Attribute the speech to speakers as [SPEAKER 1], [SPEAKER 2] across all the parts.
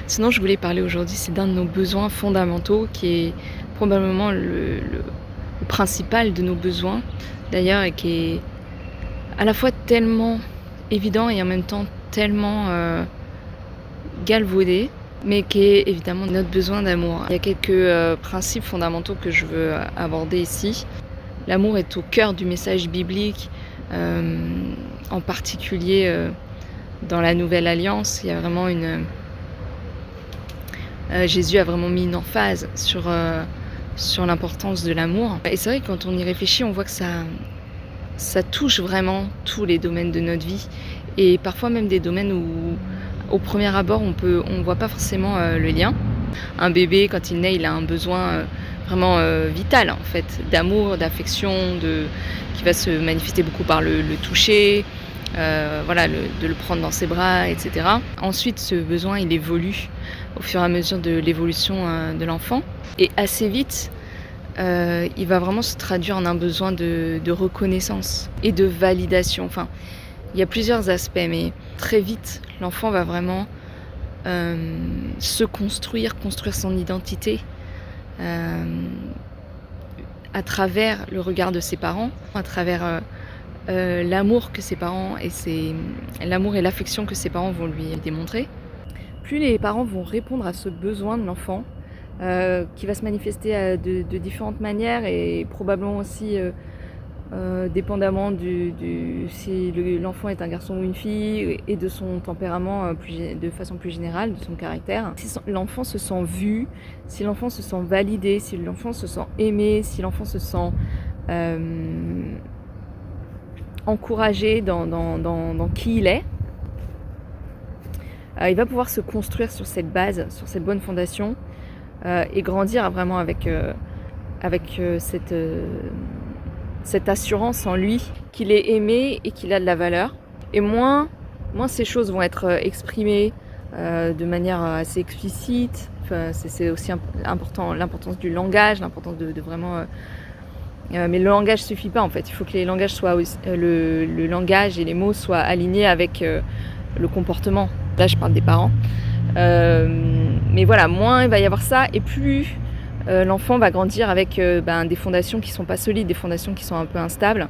[SPEAKER 1] Sinon, je voulais parler aujourd'hui, c'est d'un de nos besoins fondamentaux qui est probablement le principal de nos besoins d'ailleurs et qui est à la fois tellement évident et en même temps tellement, galvaudé, mais qui est évidemment notre besoin d'amour. Il y a quelques, principes fondamentaux que je veux aborder ici. L'amour est au cœur du message biblique, en particulier, dans la Nouvelle Alliance. Il y a vraiment Jésus a vraiment mis une emphase sur l'importance de l'amour. Et c'est vrai que quand on y réfléchit, on voit que ça touche vraiment tous les domaines de notre vie et parfois même des domaines où, au premier abord, on voit pas forcément le lien. Un bébé, quand il naît, il a un besoin vraiment vital en fait, d'amour, d'affection, qui va se manifester beaucoup par le toucher, de le prendre dans ses bras, etc. Ensuite, ce besoin, il évolue au fur et à mesure de l'évolution de l'enfant. Et assez vite, il va vraiment se traduire en un besoin de reconnaissance et de validation. Enfin, il y a plusieurs aspects, mais très vite, l'enfant va vraiment se construire son identité à travers le regard de ses parents, à travers l'amour que ses parents l'amour et l'affection que ses parents vont lui démontrer. Plus les parents vont répondre à ce besoin de l'enfant, qui va se manifester de différentes manières et probablement aussi dépendamment si l'enfant est un garçon ou une fille et de son tempérament de façon plus générale, de son caractère. Si l'enfant se sent vu, si l'enfant se sent validé, si l'enfant se sent aimé, si l'enfant se sent encouragé dans qui il est, il va pouvoir se construire sur cette base, sur cette bonne fondation et grandir vraiment avec cette assurance en lui qu'il est aimé et qu'il a de la valeur. Et moins ces choses vont être exprimées de manière assez explicite. Enfin, c'est aussi important, l'importance du langage, l'importance de vraiment... mais le langage suffit pas en fait. Il faut que les langages soient le langage et les mots soient alignés avec le comportement. Là, je parle des parents. Mais voilà, moins il va y avoir ça et plus l'enfant va grandir avec des fondations qui sont pas solides, des fondations qui sont un peu instables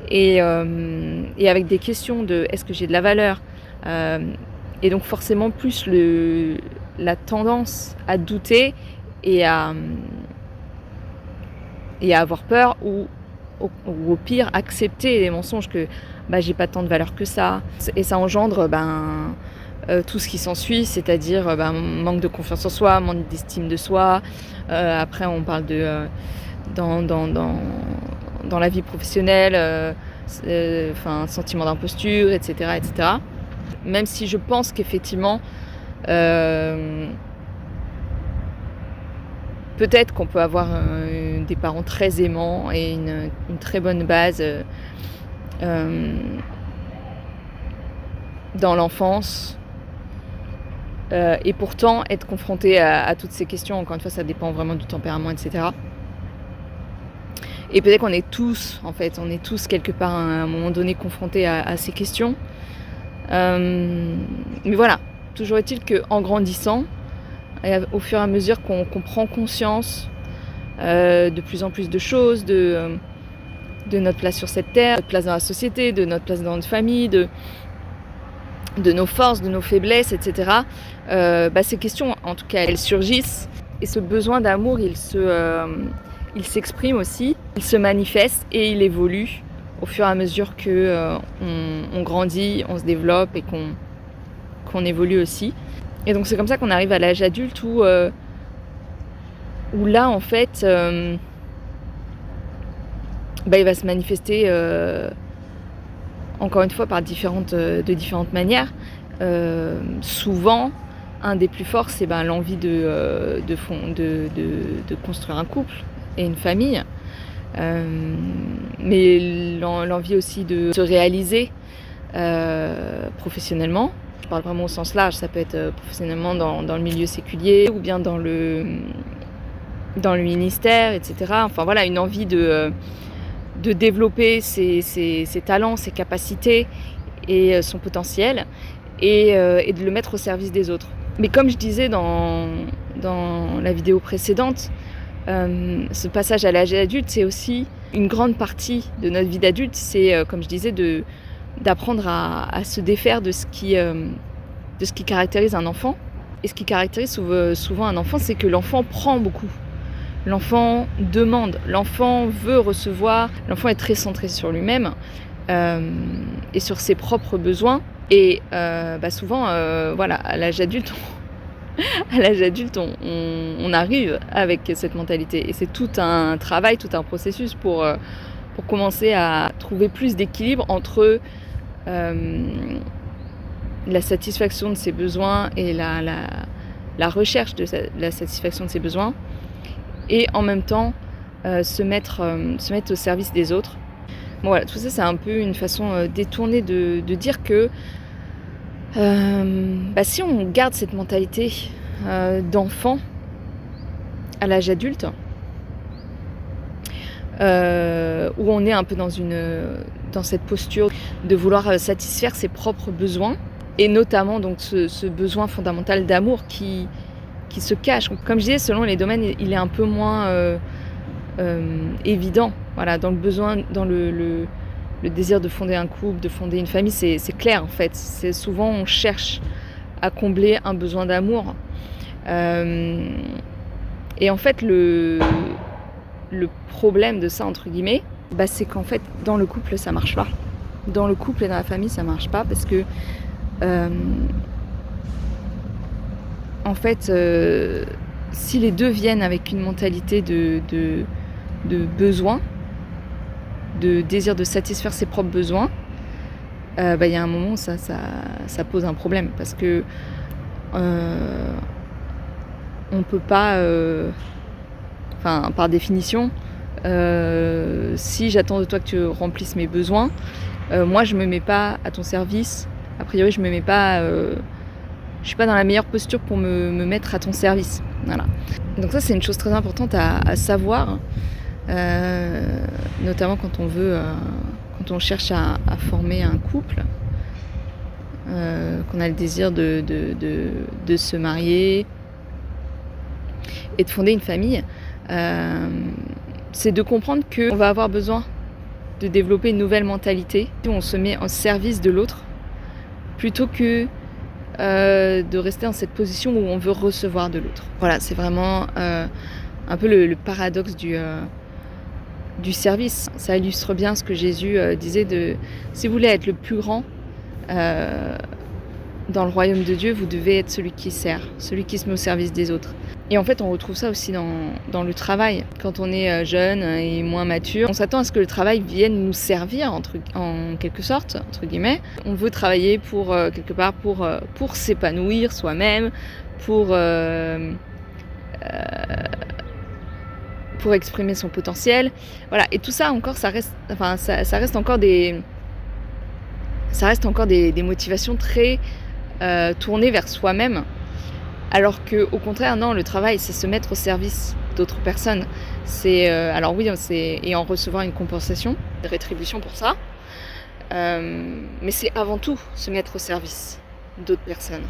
[SPEAKER 1] et avec des questions de est-ce que j'ai de la valeur et donc forcément plus la tendance à douter et à avoir peur ou au pire accepter les mensonges que j'ai pas tant de valeur que ça et ça engendre tout ce qui s'ensuit, c'est-à-dire manque de confiance en soi, manque d'estime de soi. Après, on parle de dans la vie professionnelle, sentiment d'imposture, etc., etc. Même si je pense qu'effectivement, peut-être qu'on peut avoir des parents très aimants et une très bonne base dans l'enfance. Et pourtant être confronté à toutes ces questions, encore une fois ça dépend vraiment du tempérament, etc. Et peut-être qu'on est tous, en fait, quelque part à un moment donné confrontés à ces questions. Mais voilà, toujours est-il qu'en grandissant, au fur et à mesure qu'on prend conscience de plus en plus de choses, de notre place sur cette terre, de notre place dans la société, de notre place dans notre famille, de nos forces, de nos faiblesses, etc. Ces questions, en tout cas, elles surgissent. Et ce besoin d'amour, il s'exprime aussi, il se manifeste et il évolue au fur et à mesure qu'on grandit, on se développe et qu'on évolue aussi. Et donc c'est comme ça qu'on arrive à l'âge adulte où là, en fait, il va se manifester... encore une fois de différentes manières. Souvent, un des plus forts, c'est l'envie de construire un couple et une famille. Mais l'envie aussi de se réaliser professionnellement. Je parle vraiment au sens large, ça peut être professionnellement dans le milieu séculier ou bien dans le ministère, etc. Enfin voilà, une envie de développer ses talents, ses capacités et son potentiel et de le mettre au service des autres. Mais comme je disais dans la vidéo précédente, ce passage à l'âge adulte, c'est aussi une grande partie de notre vie d'adulte. C'est, comme je disais, d'apprendre à se défaire de ce qui caractérise un enfant. Et ce qui caractérise souvent un enfant, c'est que l'enfant prend beaucoup. L'enfant demande, l'enfant veut recevoir, l'enfant est très centré sur lui-même et sur ses propres besoins. Et souvent, voilà, à l'âge adulte, on arrive avec cette mentalité. Et c'est tout un travail, tout un processus pour commencer à trouver plus d'équilibre entre la satisfaction de ses besoins et la recherche de la satisfaction de ses besoins, et en même temps se mettre au service des autres. Bon, voilà, tout ça, c'est un peu une façon détournée de dire que si on garde cette mentalité d'enfant à l'âge adulte, où on est un peu dans cette posture de vouloir satisfaire ses propres besoins, et notamment donc ce besoin fondamental d'amour qui se cache. Comme je disais, selon les domaines, il est un peu moins évident. Voilà, dans le besoin, dans le désir de fonder un couple, de fonder une famille, c'est clair en fait. C'est souvent on cherche à combler un besoin d'amour. Et en fait, le problème de ça, entre guillemets, c'est qu'en fait, dans le couple, ça marche pas. Dans le couple et dans la famille, ça marche pas parce que en fait, si les deux viennent avec une mentalité de besoin, de désir de satisfaire ses propres besoins, y a un moment où ça pose un problème, parce que on peut pas, par définition, si j'attends de toi que tu remplisses mes besoins, moi je me mets pas à ton service. A priori, je me mets pas, je suis pas dans la meilleure posture pour me mettre à ton service. Voilà. Donc ça, c'est une chose très importante à savoir, notamment quand on cherche à former un couple, qu'on a le désir de se marier et de fonder une famille. C'est de comprendre qu'on va avoir besoin de développer une nouvelle mentalité où on se met en service de l'autre, plutôt que de rester dans cette position où on veut recevoir de l'autre. Voilà, c'est vraiment un peu le paradoxe du service. Ça illustre bien ce que Jésus disait si vous voulez être le plus grand dans le royaume de Dieu, vous devez être celui qui sert, celui qui se met au service des autres. Et en fait, on retrouve ça aussi dans le travail. Quand on est jeune et moins mature, on s'attend à ce que le travail vienne nous servir, en quelque sorte, entre guillemets. On veut travailler pour, quelque part, pour s'épanouir soi-même, pour exprimer son potentiel. Voilà. Et tout ça encore, ça reste encore des motivations très tournées vers soi-même. Alors que, au contraire, non, le travail, c'est se mettre au service d'autres personnes. C'est, alors oui, et en recevant une compensation, une rétribution pour ça. Mais c'est avant tout se mettre au service d'autres personnes.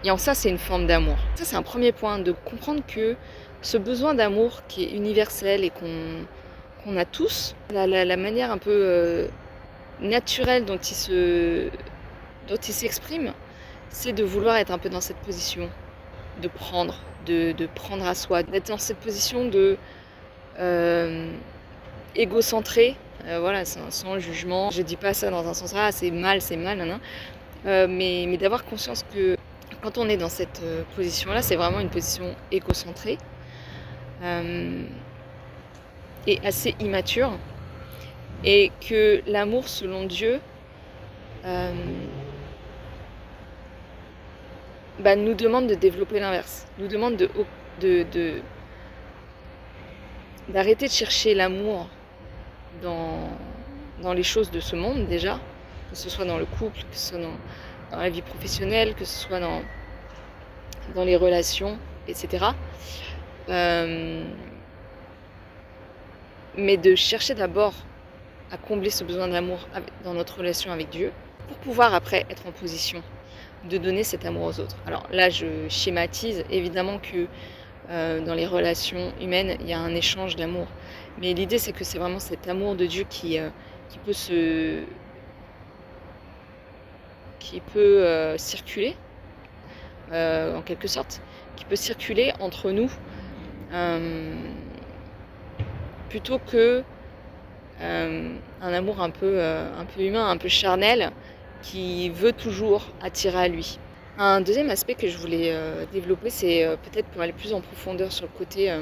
[SPEAKER 1] Et en ça, c'est une forme d'amour. Ça, c'est un premier point, de comprendre que ce besoin d'amour qui est universel et qu'on a tous, la manière un peu naturelle dont il s'exprime, c'est de vouloir être un peu dans cette position, de prendre à soi, d'être dans cette position de égocentré, voilà, sans jugement. Je dis pas ça dans un sens c'est mal, mais d'avoir conscience que quand on est dans cette position-là, c'est vraiment une position égocentrée et assez immature, et que l'amour selon Dieu nous demande de développer l'inverse, nous demande d'arrêter de chercher l'amour dans les choses de ce monde déjà, que ce soit dans le couple, que ce soit dans la vie professionnelle, que ce soit dans les relations, etc. Mais de chercher d'abord à combler ce besoin d'amour dans notre relation avec Dieu, pour pouvoir après être en position de donner cet amour aux autres. Alors là, je schématise, évidemment que dans les relations humaines, il y a un échange d'amour. Mais l'idée, c'est que c'est vraiment cet amour de Dieu qui peut circuler, en quelque sorte, qui peut circuler entre nous, euh, plutôt que un amour un peu humain, un peu charnel, qui veut toujours attirer à lui. Un deuxième aspect que je voulais développer, c'est peut-être pour aller plus en profondeur sur le côté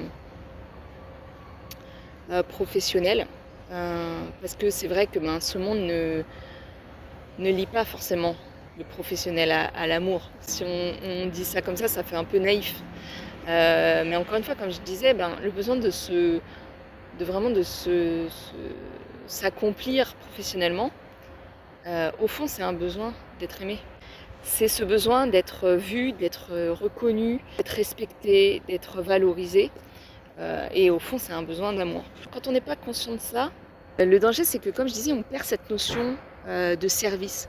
[SPEAKER 1] professionnel, parce que c'est vrai que ce monde ne lie pas forcément le professionnel à l'amour. Si on dit ça comme ça fait un peu naïf. Mais encore une fois, comme je disais, le besoin de s'accomplir professionnellement, au fond, c'est un besoin d'être aimé. C'est ce besoin d'être vu, d'être reconnu, d'être respecté, d'être valorisé. Et au fond, c'est un besoin d'amour. Quand on n'est pas conscient de ça, le danger, c'est que, comme je disais, on perd cette notion de service.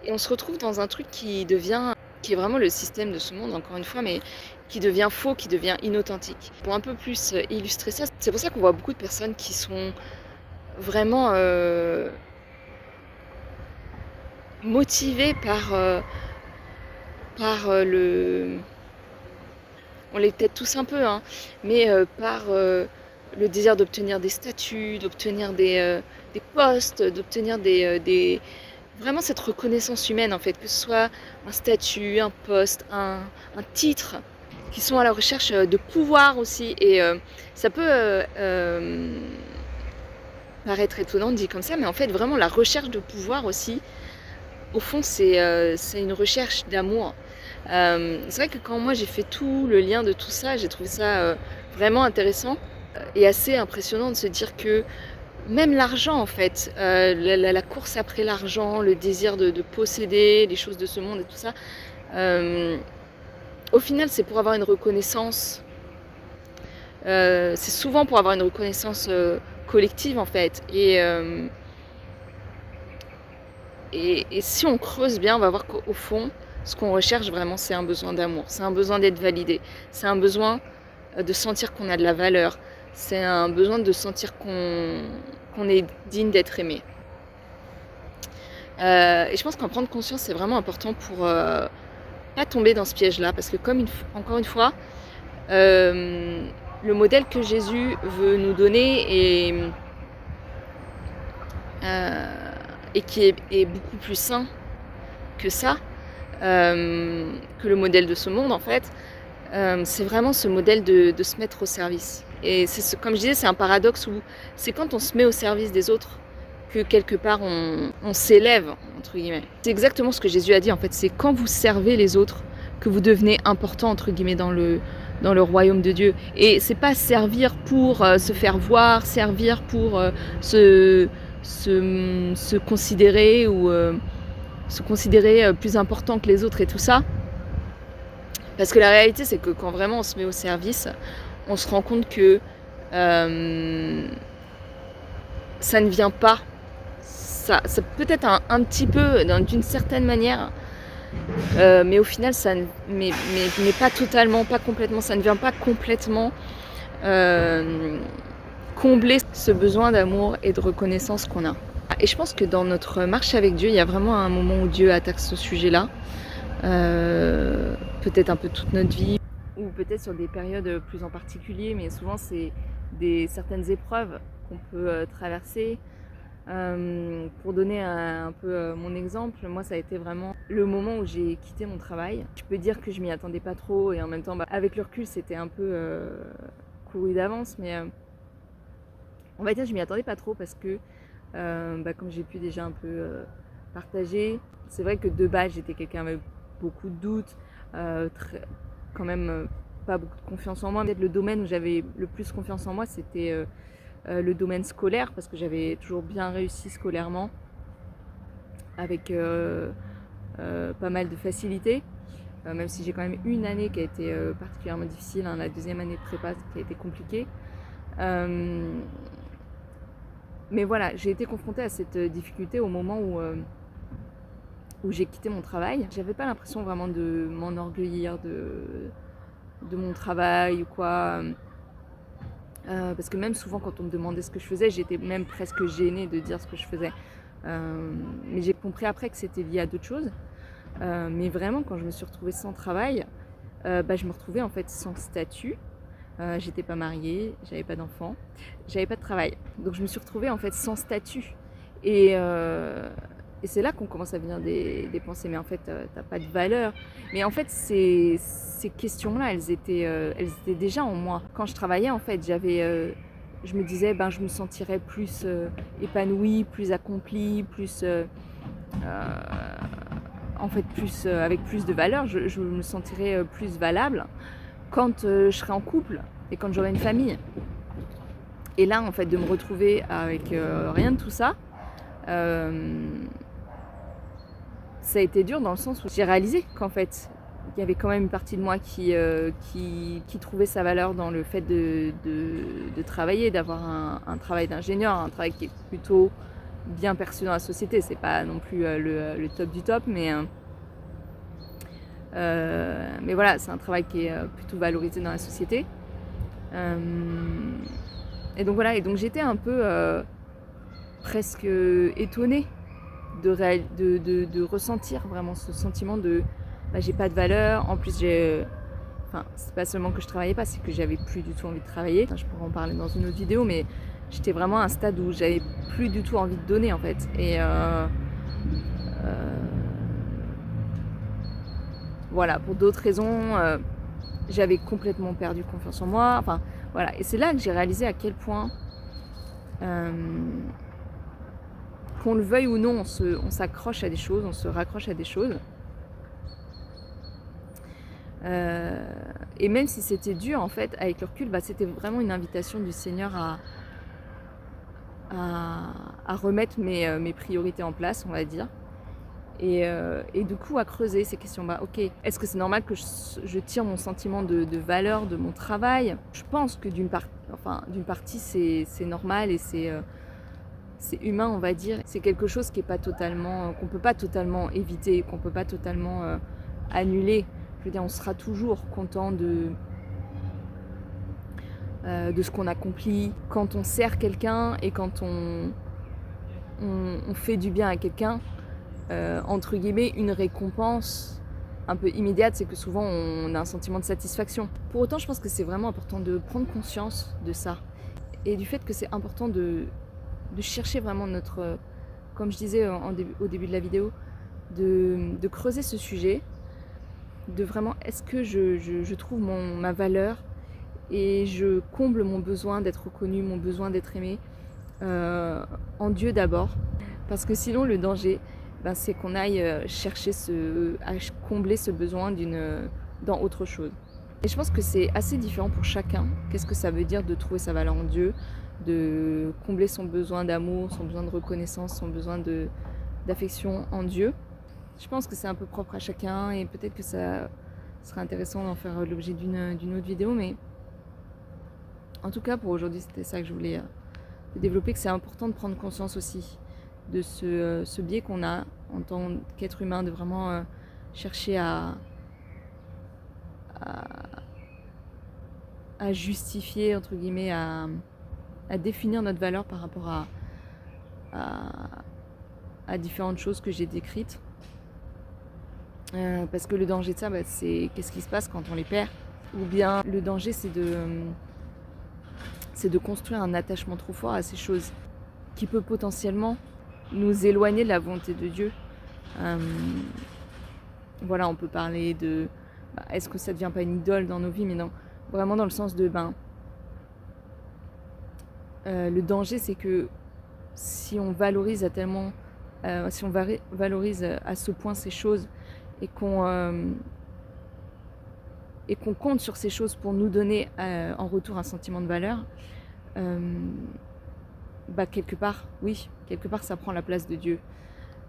[SPEAKER 1] Et on se retrouve dans un truc qui est vraiment le système de ce monde, encore une fois, mais qui devient faux, qui devient inauthentique. Pour un peu plus illustrer ça, c'est pour ça qu'on voit beaucoup de personnes qui sont vraiment motivées par le... On l'est peut-être tous un peu, hein, mais par le désir d'obtenir des statuts, d'obtenir des postes, d'obtenir vraiment cette reconnaissance humaine, en fait, que ce soit un statut, un poste, un titre, qui sont à la recherche de pouvoir aussi. Et ça peut paraître étonnant dit comme ça, mais en fait, vraiment, la recherche de pouvoir aussi, au fond, c'est une recherche d'amour. C'est vrai que quand moi j'ai fait tout le lien de tout ça, j'ai trouvé ça vraiment intéressant et assez impressionnant de se dire que même l'argent, en fait, la course après l'argent, le désir de posséder les choses de ce monde et tout ça, au final, c'est pour avoir une reconnaissance. C'est souvent pour avoir une reconnaissance collective, en fait. Et si on creuse bien, on va voir qu'au fond, ce qu'on recherche vraiment, c'est un besoin d'amour. C'est un besoin d'être validé. C'est un besoin de sentir qu'on a de la valeur. C'est un besoin de sentir qu'on est digne d'être aimé. Et je pense qu'en prendre conscience, c'est vraiment important pour pas tomber dans ce piège-là. Parce que encore une fois, le modèle que Jésus veut nous donner et qui est beaucoup plus sain que ça, que le modèle de ce monde, en fait, c'est vraiment ce modèle de se mettre au service. Et comme je disais, c'est un paradoxe où c'est quand on se met au service des autres que quelque part on s'élève, entre guillemets. C'est exactement ce que Jésus a dit, en fait. C'est quand vous servez les autres que vous devenez important, entre guillemets, dans le royaume de Dieu. Et c'est pas servir pour se faire voir, servir pour se considérer ou se considérer plus important que les autres et tout ça. Parce que la réalité, c'est que quand vraiment on se met au service, on se rend compte que ça ne vient pas. Ça peut-être un petit peu, d'une certaine manière, mais au final, mais pas totalement, pas complètement. Ça ne vient pas complètement combler ce besoin d'amour et de reconnaissance qu'on a. Et je pense que dans notre marche avec Dieu, il y a vraiment un moment où Dieu attaque ce sujet-là. Peut-être un peu toute notre vie, ou peut-être sur des périodes plus en particulier, mais souvent c'est certaines épreuves qu'on peut traverser. Pour donner un peu mon exemple, moi ça a été vraiment le moment où j'ai quitté mon travail. Je peux dire que je m'y attendais pas trop et en même temps avec le recul c'était un peu couru d'avance, mais on va dire que je m'y attendais pas trop parce que comme j'ai pu déjà un peu partager, c'est vrai que de base j'étais quelqu'un avec beaucoup de doutes, quand même pas beaucoup de confiance en moi. Peut-être le domaine où j'avais le plus confiance en moi c'était le domaine scolaire, parce que j'avais toujours bien réussi scolairement avec pas mal de facilité, même si j'ai quand même une année qui a été particulièrement difficile, la deuxième année de prépa qui a été compliquée. Mais voilà, j'ai été confrontée à cette difficulté au moment où où j'ai quitté mon travail, j'avais pas l'impression vraiment de m'enorgueillir de mon travail ou quoi. Parce que même souvent quand on me demandait ce que je faisais, j'étais même presque gênée de dire ce que je faisais. Mais j'ai compris après que c'était lié à d'autres choses. Mais vraiment, quand je me suis retrouvée sans travail, je me retrouvais en fait sans statut. J'étais pas mariée, j'avais pas d'enfant, j'avais pas de travail. Donc je me suis retrouvée en fait sans statut. Et c'est là qu'on commence à venir des pensées, mais en fait, t'as pas de valeur. Mais en fait, ces questions-là, elles étaient déjà en moi. Quand je travaillais, en fait, je me disais, je me sentirais plus épanouie, plus accomplie, plus, en fait, avec plus de valeur. Je me sentirais plus valable quand je serai en couple et quand j'aurai une famille. Et là, en fait, de me retrouver avec rien de tout ça, ça a été dur dans le sens où j'ai réalisé qu'en fait, il y avait quand même une partie de moi qui trouvait sa valeur dans le fait de travailler, d'avoir un travail d'ingénieur, un travail qui est plutôt bien perçu dans la société. C'est pas non plus le top du top, mais voilà, c'est un travail qui est plutôt valorisé dans la société. Et donc voilà, et donc j'étais un peu presque étonnée de ressentir vraiment ce sentiment de j'ai pas de valeur. En plus, c'est pas seulement que je travaillais pas, c'est que j'avais plus du tout envie de travailler. Je pourrais en parler dans une autre vidéo, mais j'étais vraiment à un stade où j'avais plus du tout envie de donner en fait. Et voilà, pour d'autres raisons, j'avais complètement perdu confiance en moi. Enfin voilà, et c'est là que j'ai réalisé à quel point qu'on le veuille ou non, on s'accroche à des choses, on se raccroche à des choses. Et même si c'était dur, en fait, avec le recul, c'était vraiment une invitation du Seigneur à remettre mes priorités en place, on va dire. Et du coup, à creuser ces questions. Ok, est-ce que c'est normal que je tire mon sentiment de valeur de mon travail ? Je pense que d'une partie, c'est normal et c'est humain, on va dire. C'est quelque chose qui est pas totalement, qu'on peut pas totalement éviter, qu'on peut pas totalement annuler. Je veux dire, on sera toujours content de ce qu'on accomplit. Quand on sert quelqu'un et quand on fait du bien à quelqu'un, entre guillemets, une récompense un peu immédiate, c'est que souvent on a un sentiment de satisfaction. Pour autant, je pense que c'est vraiment important de prendre conscience de ça et du fait que c'est important de chercher vraiment notre, comme je disais au début de la vidéo, de creuser ce sujet, de vraiment est-ce que je trouve ma valeur et je comble mon besoin d'être reconnu, mon besoin d'être aimé en Dieu d'abord, parce que sinon le danger, c'est qu'on aille chercher à combler ce besoin dans autre chose. Et je pense que c'est assez différent pour chacun. Qu'est-ce que ça veut dire de trouver sa valeur en Dieu, de combler son besoin d'amour, son besoin de reconnaissance, son besoin d'affection en Dieu. Je pense que c'est un peu propre à chacun et peut-être que ça serait intéressant d'en faire l'objet d'une autre vidéo, mais en tout cas pour aujourd'hui c'était ça que je voulais développer, que c'est important de prendre conscience aussi de ce biais qu'on a en tant qu'être humain, de vraiment chercher à justifier, entre guillemets, à définir notre valeur par rapport à différentes choses que j'ai décrites. Parce que le danger de ça, c'est qu'est-ce qui se passe quand on les perd. Ou bien le danger, c'est de construire un attachement trop fort à ces choses qui peut potentiellement nous éloigner de la volonté de Dieu. Voilà, on peut parler de est-ce que ça devient pas une idole dans nos vies, mais non, vraiment dans le sens de le danger, c'est que si on valorise valorise à ce point ces choses et qu'on compte sur ces choses pour nous donner en retour un sentiment de valeur, quelque part ça prend la place de Dieu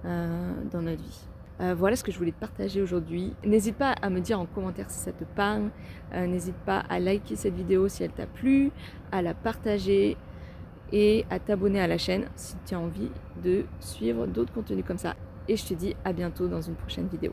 [SPEAKER 1] dans notre vie. Voilà ce que je voulais te partager aujourd'hui. N'hésite pas à me dire en commentaire si ça te parle, n'hésite pas à liker cette vidéo si elle t'a plu, à la partager et à t'abonner à la chaîne si tu as envie de suivre d'autres contenus comme ça. et je te dis à bientôt dans une prochaine vidéo.